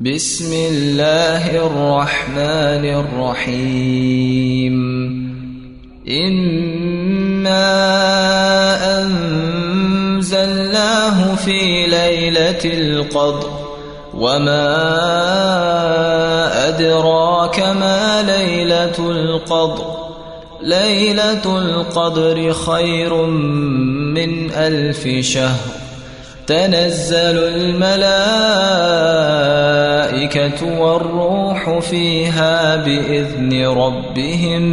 بسم اللہ الرحمن الرحیم انا انزلناہ فی لیلۃ القدر وما ادراک ما لیلۃ القدر لیلۃ القدر خیر من الف شہر تنزل الملائكة والروح فيها بإذن ربهم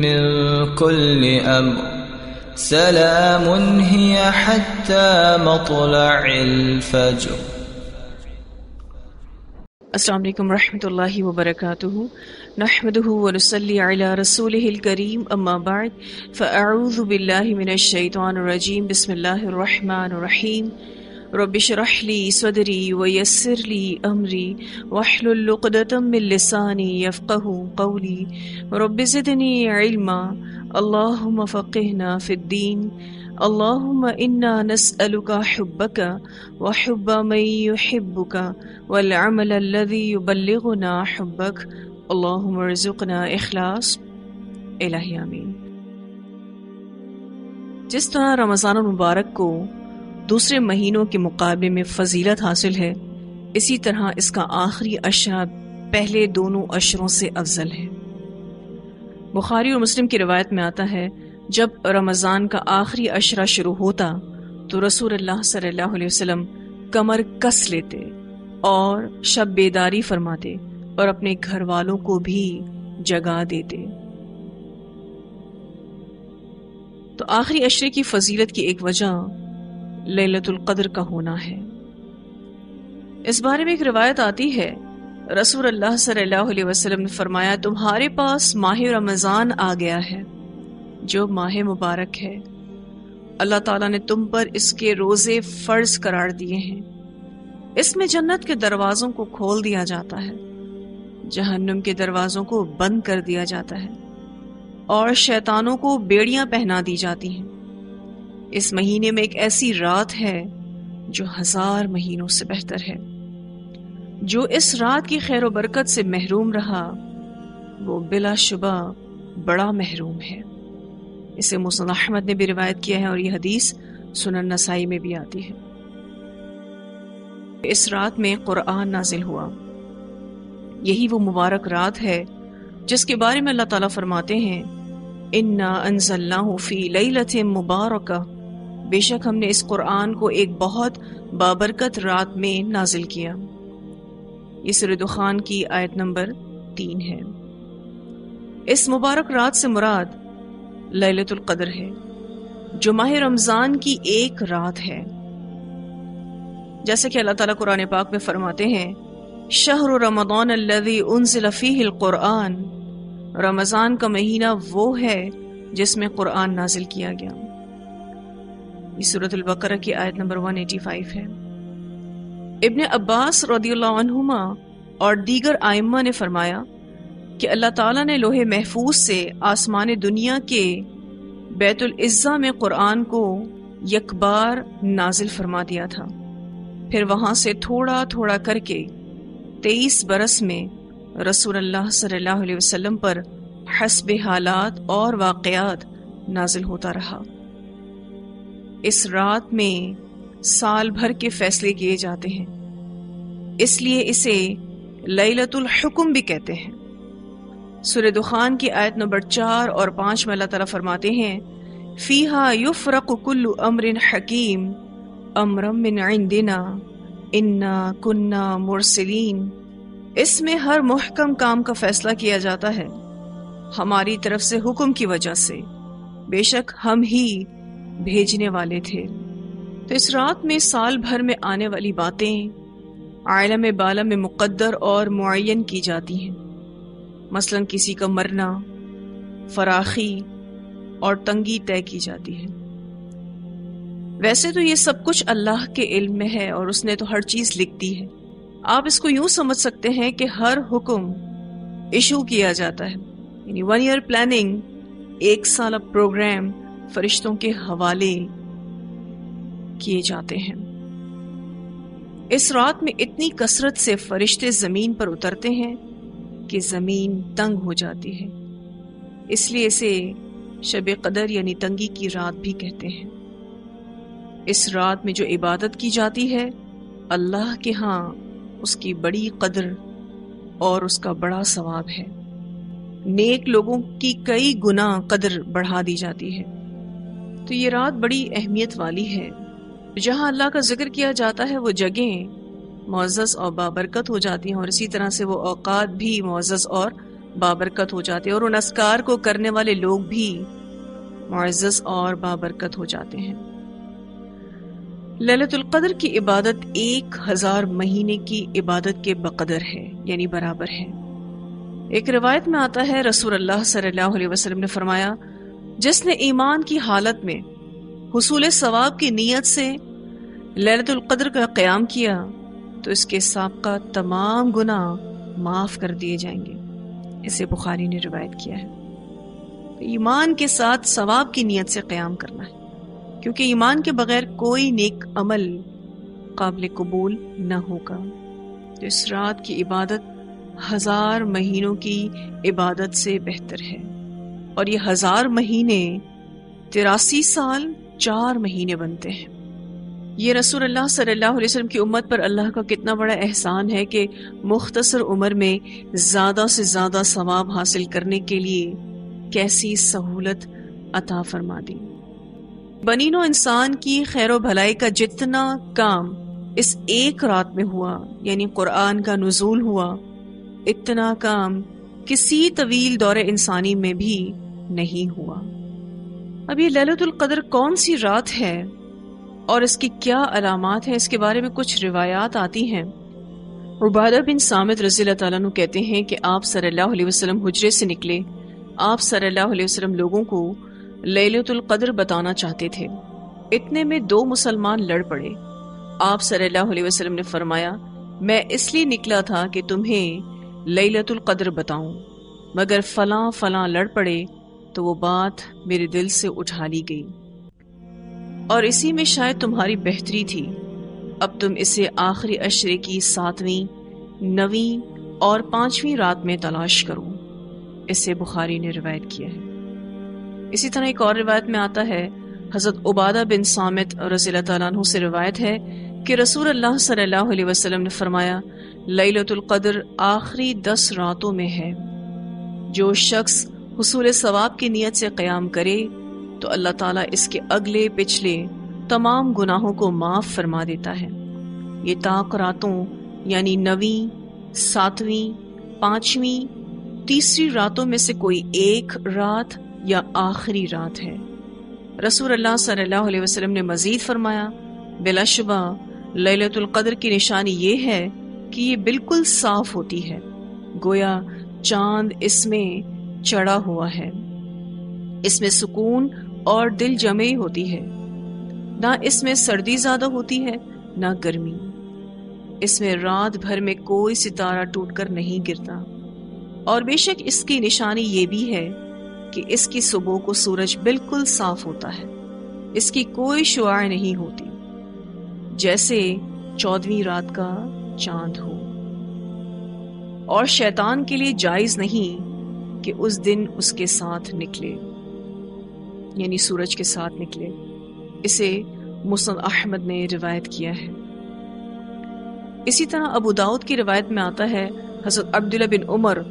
من كل أمر سلام هي حتى مطلع الفجر. السلام علیکم ورحمۃ اللہ وبرکاتہ. نحمده ونصلی علی رسولہ الکریم، اما بعد فاعوذ باللہ من الشیطان الرجیم. بسم اللہ الرحمن الرحیم. رب اشرح لی صدری ویسر لی امری واحلل عقدۃ من لسانی یفقهوا قولی. رب زدنی علما اللہم فقہنا فی الدین. اللہم انا نسألک حبک وحب من یحبک والعمل الذی یبلغنا حبک. اللہم ارزقنا اخلاص. الہی آمین. جس طرح رمضان المبارک کو دوسرے مہینوں کے مقابلے میں فضیلت حاصل ہے، اسی طرح اس کا آخری عشرہ پہلے دونوں عشروں سے افضل ہے. بخاری اور مسلم کی روایت میں آتا ہے، جب رمضان کا آخری عشرہ شروع ہوتا تو رسول اللہ صلی اللہ علیہ وسلم کمر کس لیتے اور شب بیداری فرماتے اور اپنے گھر والوں کو بھی جگا دیتے. تو آخری عشرے کی فضیلت کی ایک وجہ لیلۃ القدر کا ہونا ہے. اس بارے میں ایک روایت آتی ہے، رسول اللہ صلی اللہ علیہ وسلم نے فرمایا، تمہارے پاس ماہ رمضان آ گیا ہے جو ماہ مبارک ہے. اللہ تعالیٰ نے تم پر اس کے روزے فرض قرار دیے ہیں. اس میں جنت کے دروازوں کو کھول دیا جاتا ہے، جہنم کے دروازوں کو بند کر دیا جاتا ہے اور شیطانوں کو بیڑیاں پہنا دی جاتی ہیں. اس مہینے میں ایک ایسی رات ہے جو 1000 مہینوں سے بہتر ہے. جو اس رات کی خیر و برکت سے محروم رہا وہ بلا شبہ بڑا محروم ہے. اسے مسند احمد نے بھی روایت کیا ہے اور یہ حدیث سنن نسائی میں بھی آتی ہے. اس رات میں قرآن نازل ہوا. یہی وہ مبارک رات ہے جس کے بارے میں اللہ تعالیٰ فرماتے ہیں، انا انزلناہ فی لیلۃ مبارکہ، بے شک ہم نے اس قرآن کو ایک بہت بابرکت رات میں نازل کیا. یہ سورہ دخان کی آیت نمبر 3 ہے. اس مبارک رات سے مراد لیلۃ القدر ہے جو ماہ رمضان کی ایک رات ہے. جیسے کہ اللہ تعالیٰ قرآن پاک میں فرماتے ہیں، شہر رمضان الذی انزل فیہ القرآن، رمضان کا مہینہ وہ ہے جس میں قرآن نازل کیا گیا. یہ سورۃ البقرہ کی آیت نمبر 185 ہے. ابن عباس رضی اللہ عنہما اور دیگر ائمہ نے فرمایا کہ اللہ تعالیٰ نے لوح محفوظ سے آسمان دنیا کے بیت العزہ میں قرآن کو یکبار نازل فرما دیا تھا. پھر وہاں سے تھوڑا تھوڑا کر کے 23 برس میں رسول اللہ صلی اللہ علیہ وسلم پر حسب حالات اور واقعات نازل ہوتا رہا. اس رات میں سال بھر کے فیصلے کیے جاتے ہیں، اس لیے اسے لیلۃ الحکم بھی کہتے ہیں. سورہ دخان کی آیت نمبر 4 اور 5 میں اللہ تعالیٰ فرماتے ہیں، فیہا یفرق کل امر حکیم امرا من عندنا انا کنا مرسلین. اس میں ہر محکم کام کا فیصلہ کیا جاتا ہے ہماری طرف سے حکم کی وجہ سے، بے شک ہم ہی بھیجنے والے تھے. تو اس رات میں سال بھر میں آنے والی باتیں عالم بالا میں مقدر اور معین کی جاتی ہیں. مثلا کسی کا مرنا، فراخی اور تنگی طے کی جاتی ہے. ویسے تو یہ سب کچھ اللہ کے علم میں ہے اور اس نے تو ہر چیز لکھ دی ہے. آپ اس کو یوں سمجھ سکتے ہیں کہ ہر حکم ایشو کیا جاتا ہے، یعنی 1 year پلاننگ، 1 سال پروگرام فرشتوں کے حوالے کیے جاتے ہیں. اس رات میں اتنی کثرت سے فرشتے زمین پر اترتے ہیں کہ زمین تنگ ہو جاتی ہے، اس لیے اسے شب قدر یعنی تنگی کی رات بھی کہتے ہیں۔ اس رات میں جو عبادت کی جاتی ہے اللہ کے ہاں اس کی بڑی قدر اور اس کا بڑا ثواب ہے۔ نیک لوگوں کی کئی گنا قدر بڑھا دی جاتی ہے۔ تو یہ رات بڑی اہمیت والی ہے۔ جہاں اللہ کا ذکر کیا جاتا ہے وہ جگہیں معزز اور بابرکت ہو جاتی ہیں، اور اسی طرح سے وہ اوقات بھی معزز اور بابرکت ہو جاتے ہیں، اور ان اذکار کو کرنے والے لوگ بھی معزز اور بابرکت ہو جاتے ہیں۔ لیلۃ القدر کی عبادت 1000 مہینے کی عبادت کے بقدر ہے، یعنی برابر ہے۔ ایک روایت میں آتا ہے رسول اللہ صلی اللہ علیہ وسلم نے فرمایا، جس نے ایمان کی حالت میں حصول ثواب کی نیت سے لیلۃ القدر کا قیام کیا تو اس کے سابقہ تمام گناہ معاف کر دیے جائیں گے۔ اسے بخاری نے روایت کیا ہے۔ ایمان کے ساتھ ثواب کی نیت سے قیام کرنا ہے، کیونکہ ایمان کے بغیر کوئی نیک عمل قابل قبول نہ ہوگا۔ تو اس رات کی عبادت 1000 مہینوں کی عبادت سے بہتر ہے، اور یہ 1000 مہینے 83 سال 4 مہینے بنتے ہیں۔ یہ رسول اللہ صلی اللہ علیہ وسلم کی امت پر اللہ کا کتنا بڑا احسان ہے کہ مختصر عمر میں زیادہ سے زیادہ ثواب حاصل کرنے کے لیے کیسی سہولت عطا فرما دی۔ بنی نوع انسان کی خیر و بھلائی کا جتنا کام اس ایک رات میں ہوا، یعنی قرآن کا نزول ہوا، اتنا کام کسی طویل دور انسانی میں بھی نہیں ہوا۔ اب یہ لیلۃ القدر کون سی رات ہے اور اس کی کیا علامات ہیں، اس کے بارے میں کچھ روایات آتی ہیں۔ عبادہ بن صامت رضی اللہ تعالیٰ عنہ کہتے ہیں کہ آپ صلی اللہ علیہ وسلم حجرے سے نکلے۔ آپ صلی اللہ علیہ وسلم لوگوں کو لیلۃ القدر بتانا چاہتے تھے، اتنے میں 2 مسلمان لڑ پڑے۔ آپ صلی اللہ علیہ وسلم نے فرمایا، میں اس لیے نکلا تھا کہ تمہیں لیلۃ القدر بتاؤں، مگر فلاں فلاں لڑ پڑے تو وہ بات میرے دل سے اٹھا لی گئی، اور اسی میں شاید تمہاری بہتری تھی۔ اب تم اسے آخری عشرے کی 7ویں، 9ویں اور 5ویں رات میں تلاش کرو۔ اسے بخاری نے روایت کیا ہے۔ اسی طرح ایک اور روایت میں آتا ہے، حضرت عبادہ بن صامت رضی اللہ تعالیٰ عنہ سے روایت ہے کہ رسول اللہ صلی اللہ علیہ وسلم نے فرمایا، لیلۃ القدر آخری 10 راتوں میں ہے۔ جو شخص حصول ثواب کی نیت سے قیام کرے تو اللہ تعالیٰ اس کے اگلے پچھلے تمام گناہوں کو معاف فرما دیتا ہے۔ یہ طاق راتوں یعنی 9ویں، 7ویں، 5ویں، 3ری راتوں میں سے کوئی ایک رات یا آخری رات ہے۔ رسول اللہ صلی اللہ علیہ وسلم نے مزید فرمایا، بلا شبہ لیلۃ القدر کی نشانی یہ ہے کہ یہ بالکل صاف ہوتی ہے، گویا چاند اس میں چڑھا ہوا ہے۔ اس میں سکون اور دل جمعی ہوتی ہے، نہ اس میں سردی زیادہ ہوتی ہے نہ گرمی۔ اس میں رات بھر میں کوئی ستارہ ٹوٹ کر نہیں گرتا، اور بے شک اس کی نشانی یہ بھی ہے کہ اس کی صبح کو سورج بالکل صاف ہوتا ہے، اس کی کوئی شعاع نہیں ہوتی، جیسے 14ویں رات کا چاند ہو۔ اور شیطان کے لیے جائز نہیں کہ اس دن اس کے ساتھ نکلے، یعنی سورج کے ساتھ نکلے۔ اسے مسند احمد نے روایت کیا ہے۔ اسی طرح ابو داؤد کی روایت میں آتا ہے، حضرت عبداللہ بن عمر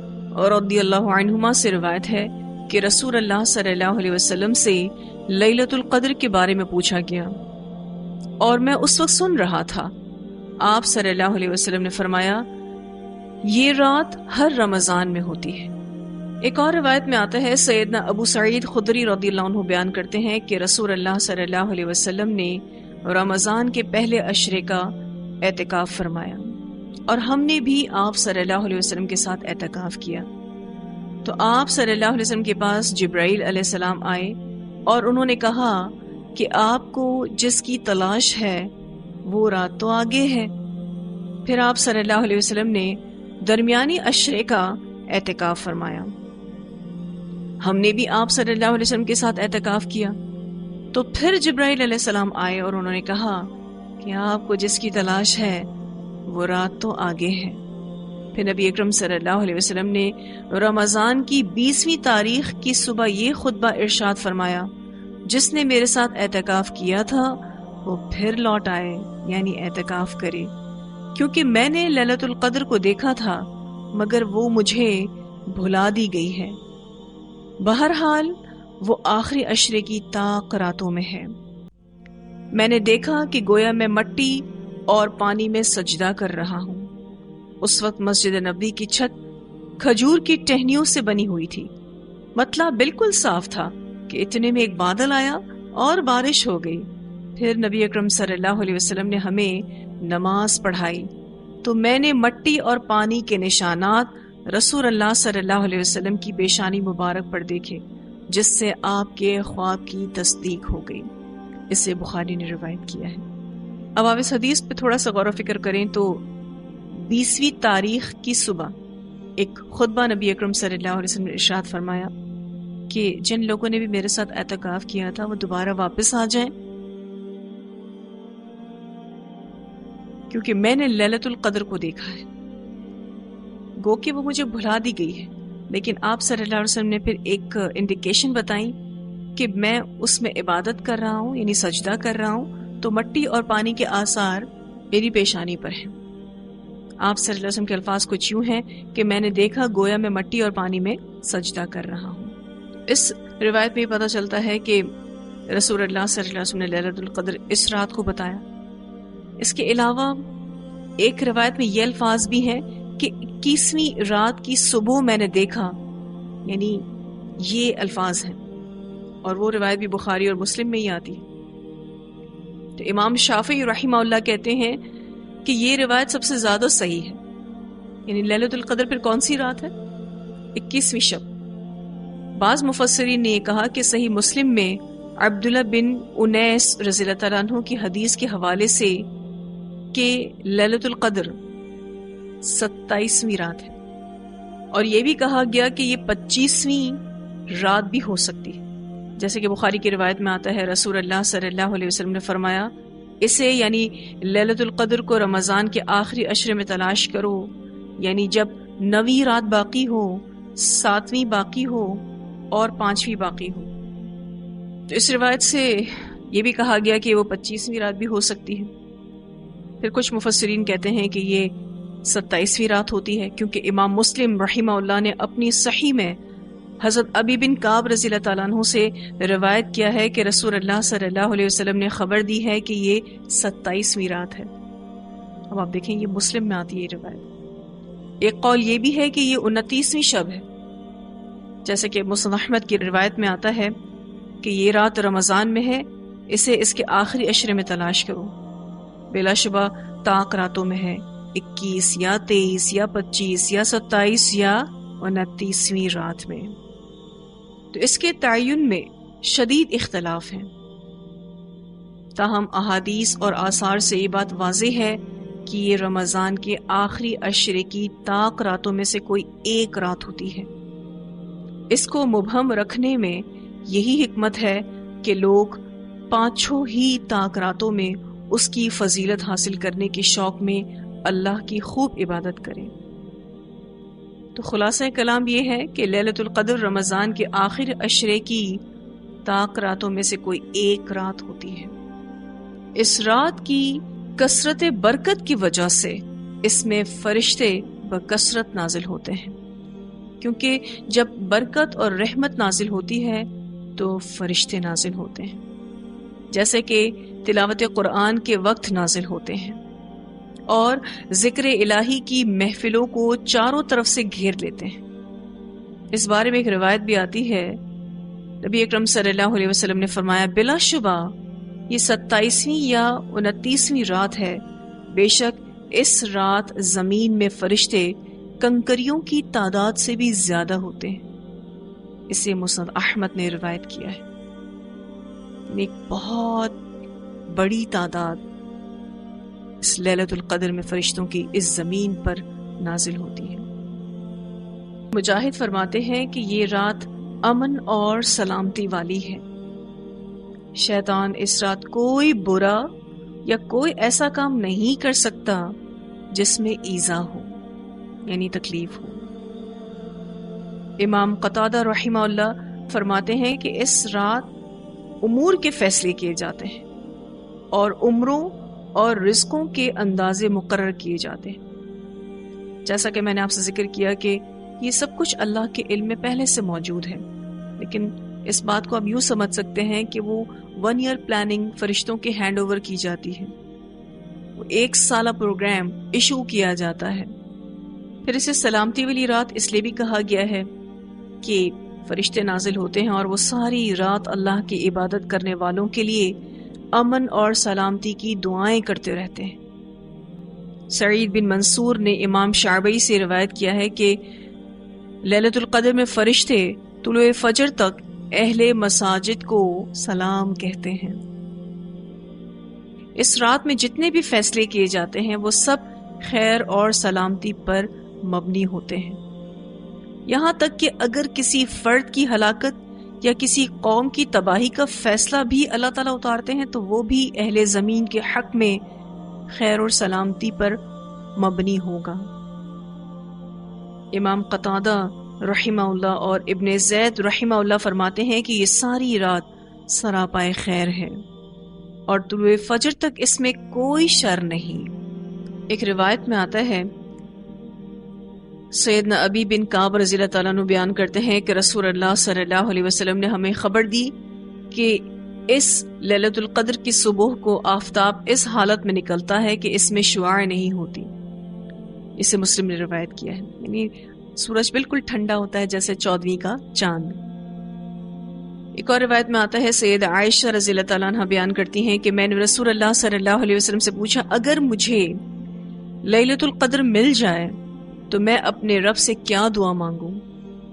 رضی اللہ عنہما سے روایت ہے کہ رسول اللہ صلی اللہ علیہ وسلم سے لیلۃ القدر کے بارے میں پوچھا گیا، اور میں اس وقت سن رہا تھا۔ آپ صلی اللہ علیہ وسلم نے فرمایا، یہ رات ہر رمضان میں ہوتی ہے۔ ایک اور روایت میں آتا ہے، سیدنا ابو سعید خدری رضی اللہ عنہ بیان کرتے ہیں کہ رسول اللہ صلی اللہ علیہ وسلم نے رمضان کے پہلے عشرے کا اعتکاف فرمایا، اور ہم نے بھی آپ صلی اللہ علیہ وسلم کے ساتھ اعتکاف کیا۔ تو آپ صلی اللہ علیہ وسلم کے پاس جبرائیل علیہ السلام آئے اور انہوں نے کہا کہ آپ کو جس کی تلاش ہے وہ رات تو آگے ہے۔ پھر آپ صلی اللہ علیہ وسلم نے درمیانی عشرے کا اعتکاف فرمایا۔ ہم نے بھی آپ صلی اللہ علیہ وسلم کے ساتھ اعتکاف کیا۔ تو پھر جبرائیل علیہ السلام آئے اور انہوں نے کہا کہ آپ کو جس کی تلاش ہے وہ رات تو آگے ہے۔ پھر نبی اکرم صلی اللہ علیہ وسلم نے رمضان کی 20ویں تاریخ کی صبح یہ خطبہ ارشاد فرمایا، جس نے میرے ساتھ اعتکاف کیا تھا وہ پھر لوٹ آئے، یعنی اعتکاف کرے، کیونکہ میں نے لیلۃ القدر کو دیکھا تھا مگر وہ مجھے بھلا دی گئی ہے۔ بہرحال وہ آخری عشرے کی طاق راتوں میں ہے۔ میں نے دیکھا کہ گویا میں مٹی اور پانی میں سجدہ کر رہا ہوں۔ اس وقت مسجد نبوی کی چھت کھجور کی ٹہنیوں سے بنی ہوئی تھی۔ مطلب بالکل صاف تھا کہ اتنے میں ایک بادل آیا اور بارش ہو گئی۔ پھر نبی اکرم صلی اللہ علیہ وسلم نے ہمیں نماز پڑھائی تو میں نے مٹی اور پانی کے نشانات رسول اللہ صلی اللہ علیہ وسلم کی پیشانی مبارک پر دیکھے، جس سے آپ کے خواب کی تصدیق ہو گئی۔ اسے بخاری نے روایت کیا ہے۔ اب آپ اس حدیث پہ تھوڑا سا غور و فکر کریں تو 20ویں تاریخ کی صبح ایک خطبہ نبی اکرم صلی اللہ علیہ وسلم نے ارشاد فرمایا کہ جن لوگوں نے بھی میرے ساتھ اعتکاف کیا تھا وہ دوبارہ واپس آ جائیں، کیونکہ میں نے لیلۃ القدر کو دیکھا ہے۔ گو کہ وہ مجھے بھلا دی گئی ہے، لیکن آپ صلی اللہ علیہ وسلم نے پھر ایک انڈیکیشن بتائی کہ میں اس میں عبادت کر رہا ہوں، یعنی سجدہ کر رہا ہوں، تو مٹی اور پانی کے آثار میری پیشانی پر ہیں۔ آپ صلی اللہ علیہ وسلم کے الفاظ کچھ یوں ہیں کہ میں نے دیکھا گویا میں مٹی اور پانی میں سجدہ کر رہا ہوں۔ اس روایت میں یہ پتہ چلتا ہے کہ رسول اللہ صلی اللہ علیہ وسلم نے لیلۃ القدر اس رات کو بتایا۔ اس کے علاوہ ایک روایت میں یہ الفاظ بھی ہیں کہ 21ویں رات کی صبح میں نے دیکھا، یعنی یہ الفاظ ہیں، اور وہ روایت بھی بخاری اور مسلم میں ہی آتی ہے۔ تو امام شافعی رحمہ اللہ کہتے ہیں کہ یہ روایت سب سے زیادہ صحیح ہے، یعنی لیلۃ القدر پھر کون سی رات ہے؟ 21ویں شب۔ بعض مفسرین نے یہ کہا کہ صحیح مسلم میں عبداللہ بن انیس رضی اللہ تعالیٰ عنہ کی حدیث کے حوالے سے کہ لیلۃ القدر 27ویں رات ہے، اور یہ بھی کہا گیا کہ یہ 25ویں رات بھی ہو سکتی ہے، جیسے کہ بخاری کی روایت میں آتا ہے رسول اللہ صلی اللہ علیہ وسلم نے فرمایا، اسے یعنی لیلۃ القدر کو رمضان کے آخری عشرے میں تلاش کرو، یعنی جب 9ویں رات باقی ہو، 7ویں باقی ہو اور 5ویں باقی ہو۔ تو اس روایت سے یہ بھی کہا گیا کہ وہ 25ویں رات بھی ہو سکتی ہے۔ پھر کچھ مفسرین کہتے ہیں کہ یہ 27ویں رات ہوتی ہے، کیونکہ امام مسلم رحمہ اللہ نے اپنی صحیح میں حضرت ابی بن کعب رضی اللہ تعالیٰ عنہ سے روایت کیا ہے کہ رسول اللہ صلی اللہ علیہ وسلم نے خبر دی ہے کہ یہ 27ویں رات ہے۔ اب آپ دیکھیں یہ مسلم میں آتی ہے یہ روایت۔ ایک قول یہ بھی ہے کہ یہ 29ویں شب ہے، جیسے کہ مسند احمد کی روایت میں آتا ہے کہ یہ رات رمضان میں ہے، اسے اس کے آخری عشرے میں تلاش کرو، بلا شبہ طاق راتوں میں ہے، 21 یا 23 یا 25 یا 27 یا 29ویں رات میں۔ تو اس کے تعین میں شدید اختلاف ہیں، تاہم احادیث اور آثار سے یہ بات واضح ہے کہ یہ رمضان کے آخری عشرے کی طاق راتوں میں سے کوئی ایک رات ہوتی ہے۔ اس کو مبہم رکھنے میں یہی حکمت ہے کہ لوگ 5 ہی طاق راتوں میں اس کی فضیلت حاصل کرنے کے شوق میں اللہ کی خوب عبادت کریں۔ تو خلاصہ کلام یہ ہے کہ لیلۃ القدر رمضان کے آخر عشرے کی طاق راتوں میں سے کوئی ایک رات ہوتی ہے۔ اس رات کی کثرت برکت کی وجہ سے اس میں فرشتے بکثرت نازل ہوتے ہیں، کیونکہ جب برکت اور رحمت نازل ہوتی ہے تو فرشتے نازل ہوتے ہیں، جیسے کہ تلاوت قرآن کے وقت نازل ہوتے ہیں اور ذکر الہی کی محفلوں کو چاروں طرف سے گھیر لیتے ہیں۔ اس بارے میں ایک روایت بھی آتی ہے، نبی اکرم صلی اللہ علیہ وسلم نے فرمایا، بلا شبہ یہ 27ویں یا 29ویں رات ہے، بے شک اس رات زمین میں فرشتے کنکریوں کی تعداد سے بھی زیادہ ہوتے ہیں۔ اسے مسند احمد نے روایت کیا ہے۔ ایک بہت بڑی تعداد اس لیلۃ القدر میں فرشتوں کی اس زمین پر نازل ہوتی ہے۔ مجاہد فرماتے ہیں کہ یہ رات امن اور سلامتی والی ہے، شیطان اس رات کوئی برا یا کوئی ایسا کام نہیں کر سکتا جس میں ایذا ہو یعنی تکلیف ہو۔ امام قتادہ رحمہ اللہ فرماتے ہیں کہ اس رات امور کے فیصلے کیے جاتے ہیں اور عمروں اور رزقوں کے اندازے مقرر کیے جاتے ہیں۔ جیسا کہ میں نے آپ سے ذکر کیا کہ یہ سب کچھ اللہ کے علم میں پہلے سے موجود ہے، لیکن اس بات کو آپ یوں سمجھ سکتے ہیں کہ وہ 1 ایئر پلاننگ فرشتوں کے ہینڈ اوور کی جاتی ہے، وہ 1 سالہ پروگرام ایشو کیا جاتا ہے۔ پھر اسے سلامتی والی رات اس لیے بھی کہا گیا ہے کہ فرشتے نازل ہوتے ہیں اور وہ ساری رات اللہ کی عبادت کرنے والوں کے لیے امن اور سلامتی کی دعائیں کرتے رہتے ہیں۔ سعید بن منصور نے امام شعبی سے روایت کیا ہے کہ لیلۃ القدر میں فرشتے طلوع فجر تک اہل مساجد کو سلام کہتے ہیں۔ اس رات میں جتنے بھی فیصلے کیے جاتے ہیں وہ سب خیر اور سلامتی پر مبنی ہوتے ہیں، یہاں تک کہ اگر کسی فرد کی ہلاکت یا کسی قوم کی تباہی کا فیصلہ بھی اللہ تعالیٰ اتارتے ہیں تو وہ بھی اہل زمین کے حق میں خیر اور سلامتی پر مبنی ہوگا۔ امام قتادہ رحمہ اللہ اور ابن زید رحمہ اللہ فرماتے ہیں کہ یہ ساری رات سراپائے خیر ہے اور طلوع فجر تک اس میں کوئی شر نہیں۔ ایک روایت میں آتا ہے، سیدنا ابی بن کعب رضی اللہ تعالیٰ عنہ بیان کرتے ہیں کہ رسول اللہ صلی اللہ علیہ وسلم نے ہمیں خبر دی کہ اس لیلۃ القدر کی صبح کو آفتاب اس حالت میں نکلتا ہے کہ اس میں شعاع نہیں ہوتی۔ اسے مسلم نے روایت کیا ہے، یعنی سورج بالکل ٹھنڈا ہوتا ہے جیسے 14ویں کا چاند۔ ایک اور روایت میں آتا ہے، سید عائشہ رضی اللہ تعالیٰ عنہ بیان کرتی ہیں کہ میں نے رسول اللہ صلی اللہ علیہ وسلم سے پوچھا، اگر مجھے لیلۃ القدر مل جائے تو میں اپنے رب سے کیا دعا مانگوں؟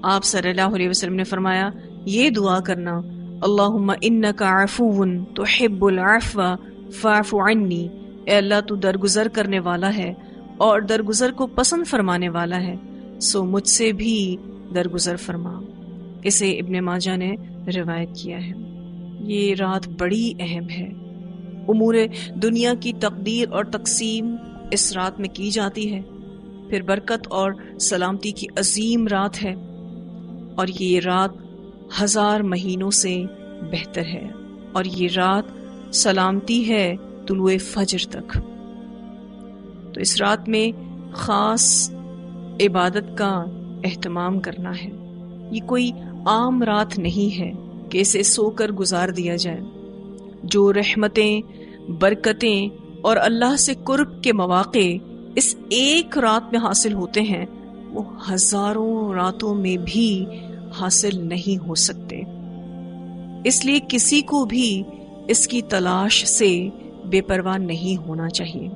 آپ صلی اللہ علیہ وسلم نے فرمایا، یہ دعا کرنا، اللہم انک عفو تحب العفو فاعف عنی، اے اللہ تو درگزر کرنے والا ہے اور درگزر کو پسند فرمانے والا ہے، سو مجھ سے بھی درگزر فرما۔ اسے ابن ماجہ نے روایت کیا ہے۔ یہ رات بڑی اہم ہے، امور دنیا کی تقدیر اور تقسیم اس رات میں کی جاتی ہے، پھر برکت اور سلامتی کی عظیم رات ہے، اور یہ رات 1000 مہینوں سے بہتر ہے، اور یہ رات سلامتی ہے طلوع فجر تک۔ تو اس رات میں خاص عبادت کا اہتمام کرنا ہے۔ یہ کوئی عام رات نہیں ہے کہ اسے سو کر گزار دیا جائے۔ جو رحمتیں، برکتیں اور اللہ سے قرب کے مواقع اس ایک رات میں حاصل ہوتے ہیں وہ ہزاروں راتوں میں بھی حاصل نہیں ہو سکتے۔ اس لیے کسی کو بھی اس کی تلاش سے بے پرواہ نہیں ہونا چاہیے۔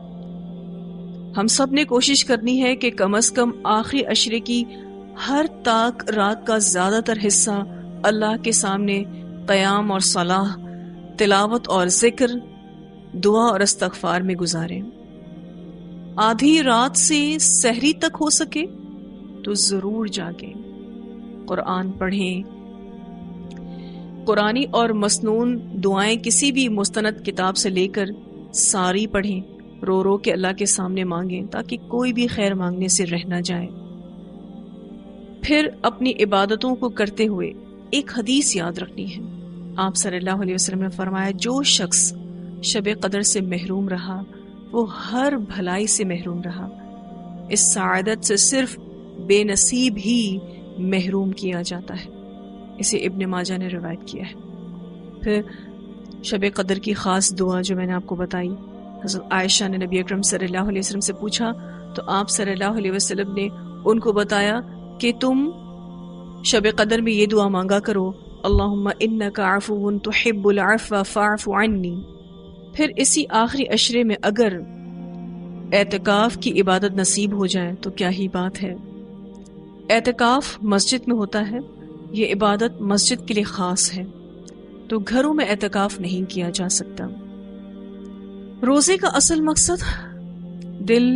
ہم سب نے کوشش کرنی ہے کہ کم از کم آخری عشرے کی ہر طاق رات کا زیادہ تر حصہ اللہ کے سامنے قیام اور صلاح، تلاوت اور ذکر، دعا اور استغفار میں گزاریں۔ آدھی رات سے سحری تک ہو سکے تو ضرور جاگیں، قرآن پڑھیں، قرآنی اور مسنون دعائیں کسی بھی مستند کتاب سے لے کر ساری پڑھیں، رو رو کے اللہ کے سامنے مانگیں تاکہ کوئی بھی خیر مانگنے سے رہ نہ جائے۔ پھر اپنی عبادتوں کو کرتے ہوئے ایک حدیث یاد رکھنی ہے۔ آپ صلی اللہ علیہ وسلم نے فرمایا، جو شخص شب قدر سے محروم رہا وہ ہر بھلائی سے محروم رہا، اس سعادت سے صرف بے نصیب ہی محروم کیا جاتا ہے۔ اسے ابن ماجہ نے روایت کیا ہے۔ پھر شب قدر کی خاص دعا جو میں نے آپ کو بتائی، حضرت عائشہ نے نبی اکرم صلی اللہ علیہ وسلم سے پوچھا تو آپ صلی اللہ علیہ وسلم نے ان کو بتایا کہ تم شب قدر میں یہ دعا مانگا کرو، اللہم انک عفو تحب العفو فاعف عنی۔ پھر اسی آخری عشرے میں اگر اعتکاف کی عبادت نصیب ہو جائے تو کیا ہی بات ہے۔ اعتکاف مسجد میں ہوتا ہے، یہ عبادت مسجد کے لیے خاص ہے، تو گھروں میں اعتکاف نہیں کیا جا سکتا۔ روزے کا اصل مقصد دل،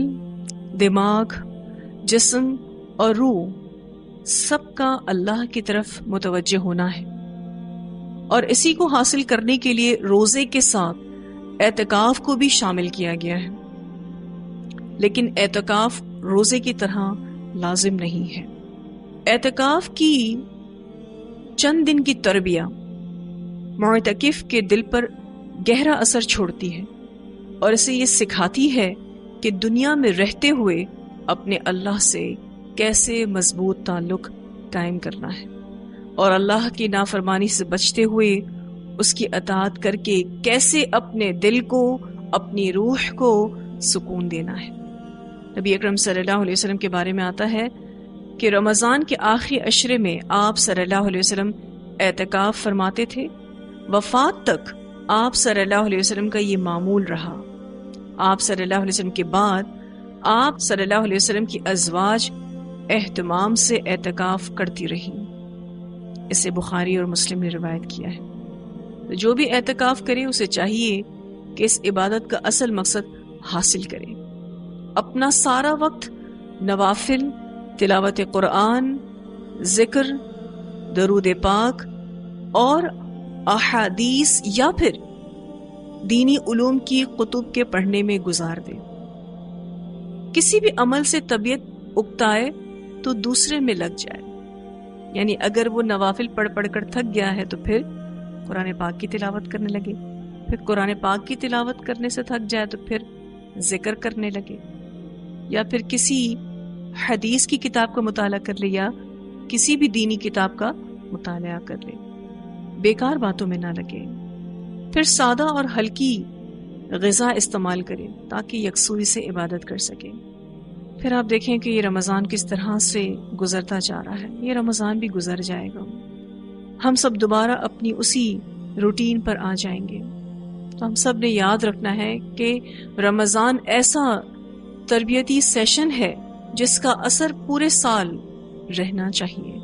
دماغ، جسم اور روح سب کا اللہ کی طرف متوجہ ہونا ہے، اور اسی کو حاصل کرنے کے لیے روزے کے ساتھ اعتکاف کو بھی شامل کیا گیا ہے۔ لیکن اعتکاف روزے کی طرح لازم نہیں ہے۔ اعتکاف کی چند دن کی تربیہ معتکف کے دل پر گہرا اثر چھوڑتی ہے اور اسے یہ سکھاتی ہے کہ دنیا میں رہتے ہوئے اپنے اللہ سے کیسے مضبوط تعلق قائم کرنا ہے اور اللہ کی نافرمانی سے بچتے ہوئے اس کی اطاعت کر کے کیسے اپنے دل کو، اپنی روح کو سکون دینا ہے۔ نبی اکرم صلی اللہ علیہ وسلم کے بارے میں آتا ہے کہ رمضان کے آخری عشرے میں آپ صلی اللہ علیہ وسلم اعتکاف فرماتے تھے۔ وفات تک آپ صلی اللہ علیہ وسلم کا یہ معمول رہا۔ آپ صلی اللہ علیہ وسلم کے بعد آپ صلی اللہ علیہ وسلم کی ازواج اہتمام سے اعتکاف کرتی رہیں۔ اسے بخاری اور مسلم نے روایت کیا ہے۔ تو جو بھی اعتکاف کرے اسے چاہیے کہ اس عبادت کا اصل مقصد حاصل کرے، اپنا سارا وقت نوافل، تلاوت قرآن، ذکر، درود پاک اور احادیث یا پھر دینی علوم کی کتب کے پڑھنے میں گزار دے۔ کسی بھی عمل سے طبیعت اکتائے تو دوسرے میں لگ جائے، یعنی اگر وہ نوافل پڑھ پڑھ کر تھک گیا ہے تو پھر قرآن پاک کی تلاوت کرنے لگے، پھر قرآن پاک کی تلاوت کرنے سے تھک جائے تو پھر ذکر کرنے لگے، یا پھر کسی حدیث کی کتاب کا مطالعہ کر لے یا کسی بھی دینی کتاب کا مطالعہ کر لے، بیکار باتوں میں نہ لگے۔ پھر سادہ اور ہلکی غذا استعمال کرے تاکہ یکسوئی سے عبادت کر سکے۔ پھر آپ دیکھیں کہ یہ رمضان کس طرح سے گزرتا جا رہا ہے، یہ رمضان بھی گزر جائے گا، ہم سب دوبارہ اپنی اسی روٹین پر آ جائیں گے۔ تو ہم سب نے یاد رکھنا ہے کہ رمضان ایسا تربیتی سیشن ہے جس کا اثر پورے سال رہنا چاہیے۔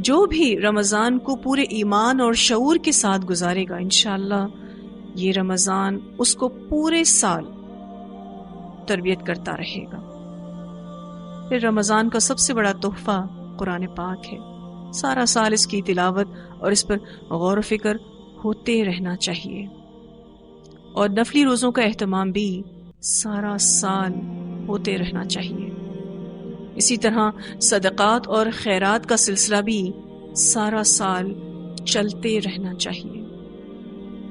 جو بھی رمضان کو پورے ایمان اور شعور کے ساتھ گزارے گا، انشاءاللہ یہ رمضان اس کو پورے سال تربیت کرتا رہے گا۔ پھر رمضان کا سب سے بڑا تحفہ قرآن پاک ہے، سارا سال اس کی تلاوت اور اس پر غور و فکر ہوتے رہنا چاہیے، اور نفلی روزوں کا اہتمام بھی سارا سال ہوتے رہنا چاہیے۔ اسی طرح صدقات اور خیرات کا سلسلہ بھی سارا سال چلتے رہنا چاہیے۔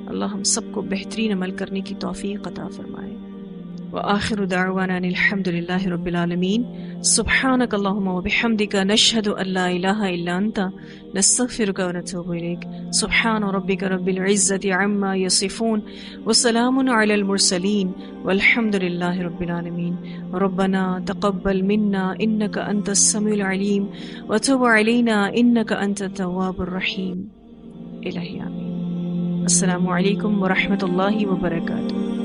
اللہ ہم سب کو بہترین عمل کرنے کی توفیق عطا فرمائے۔ وآخر دعوانا ان الحمد للہ رب العالمین۔ سبحانک اللہم وبحمدک، نشہد ان لا الہ الا انت، نستغفرک ونتوب الیک۔ سبحان ربک رب العزۃ عما یصفون، وسلام علی المرسلین، والحمد للہ رب العالمین۔ ربنا تقبل منا انک انت السمیع العلیم، وتب علینا انک انت التواب الرحیم۔ الہی آمین۔ السلام علیکم ورحمۃ اللہ وبرکاتہ۔